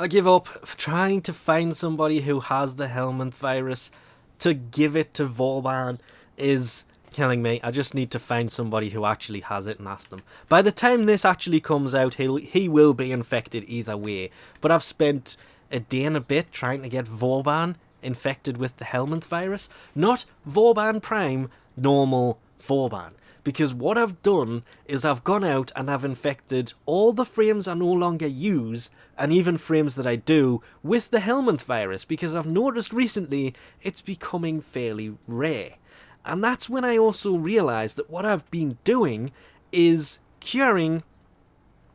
I give up. Trying to find somebody who has the Helminth virus to give it to Vauban is killing me. I just need to find somebody who actually has it and ask them. By the time this actually comes out, he will be infected either way. But I've spent a day and a bit trying to get Vauban infected with the Helminth virus. Not Vauban Prime, normal Vauban. Because what I've done is I've gone out and I've infected all the frames I no longer use, and even frames that I do, with the Helminth virus, because I've noticed recently it's becoming fairly rare. And that's when I also realised that what I've been doing is curing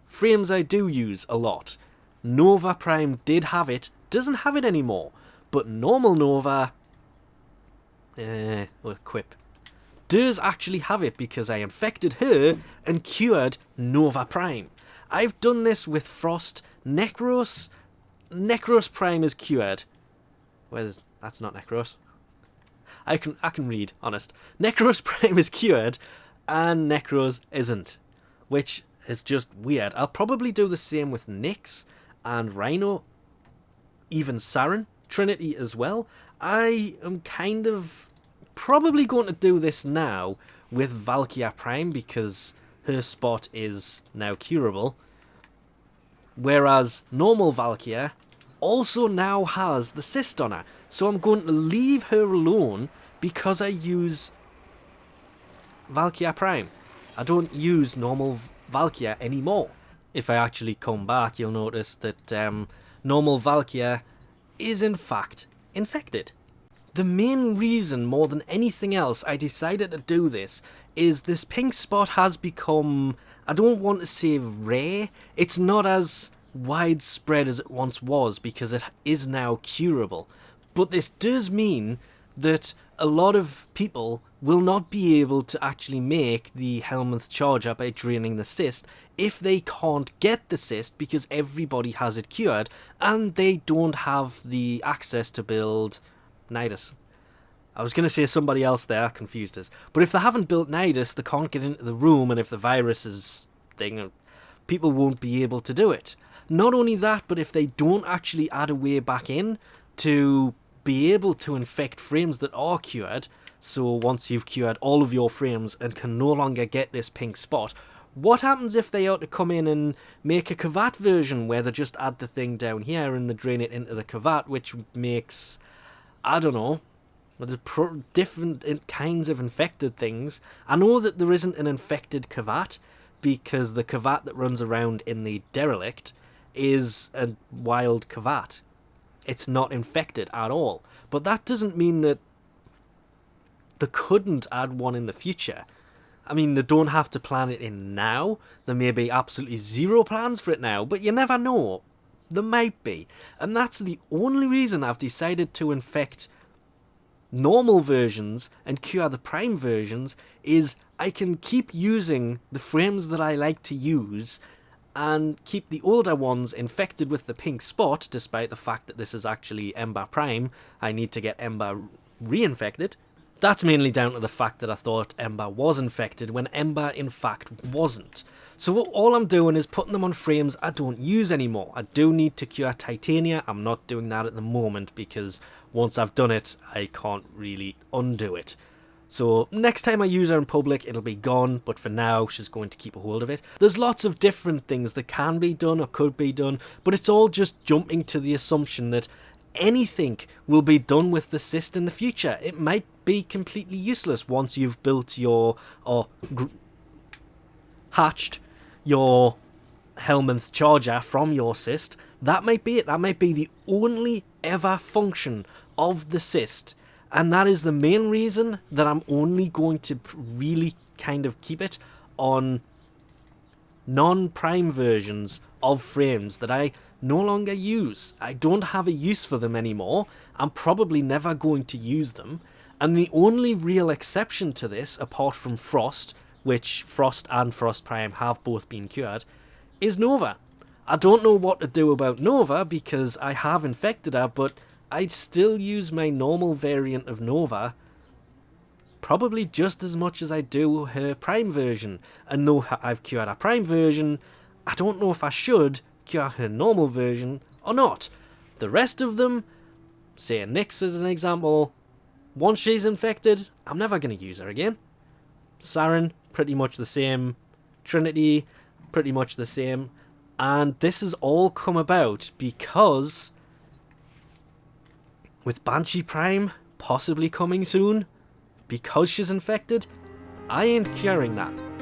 frames I do use a lot. Nova Prime did have it, doesn't have it anymore, but normal Nova, quip, does actually have it because I infected her and cured Nova Prime. I've done this with Frost. Necros Prime is cured. That's not Necros. I can read, honest. Necros Prime is cured and Necros isn't, which is just weird. I'll probably do the same with Nyx and Rhino, even Saren, Trinity as well. I am kind of probably going to do this now with Valkyria Prime because her spot is now curable. Whereas normal Valkyria also now has the cyst on her. So I'm going to leave her alone because I use Valkyria Prime. I don't use normal Valkyria anymore. If I actually come back, you'll notice that normal Valkyria is in fact infected. The main reason, more than anything else, I decided to do this is this pink spot has become, I don't want to say rare, it's not as widespread as it once was because it is now curable. But this does mean that a lot of people will not be able to actually make the Helminth charger by draining the cyst if they can't get the cyst because everybody has it cured and they don't have the access to build Nidus. I was going to say somebody else there, confused us. But if they haven't built Nidus, they can't get into the room, and if the virus is thing, people won't be able to do it. Not only that, but if they don't actually add a way back in to be able to infect frames that are cured, so once you've cured all of your frames and can no longer get this pink spot, what happens if they ought to come in and make a Kavat version where they just add the thing down here and they drain it into the Kavat, which makes, I don't know, there's different kinds of infected things. I know that there isn't an infected Kavat because the Kavat that runs around in the Derelict is a wild Kavat. It's not infected at all. But that doesn't mean that they couldn't add one in the future. I mean, they don't have to plan it in now. There may be absolutely zero plans for it now, but you never know. There might be. And that's the only reason I've decided to infect normal versions and cure the prime versions, is I can keep using the frames that I like to use and keep the older ones infected with the pink spot, despite the fact that this is actually Ember Prime. I need to get Ember reinfected. That's mainly down to the fact that I thought Ember was infected when Ember in fact wasn't. So all I'm doing is putting them on frames I don't use anymore. I do need to cure Titania. I'm not doing that at the moment because once I've done it, I can't really undo it. So next time I use her in public, it'll be gone, but for now, she's going to keep a hold of it. There's lots of different things that can be done or could be done, but it's all just jumping to the assumption that anything will be done with the cyst in the future. It might be completely useless once you've built your, or hatched your Helminth charger from your cyst. That might be it. That might be the only ever function of the cyst. And that is the main reason that I'm only going to really kind of keep it on non-prime versions of frames that I no longer use. I don't have a use for them anymore. I'm probably never going to use them. And the only real exception to this, apart from Frost, which Frost and Frost Prime have both been cured, is Nova. I don't know what to do about Nova because I have infected her, but I'd still use my normal variant of Nova probably just as much as I do her Prime version. And though I've cured her Prime version, I don't know if I should cure her normal version or not. The rest of them, say Nyx as an example, once she's infected, I'm never going to use her again. Saren, pretty much the same. Trinity, pretty much the same. And this has all come about because with Banshee Prime possibly coming soon, because she's infected, I ain't curing that.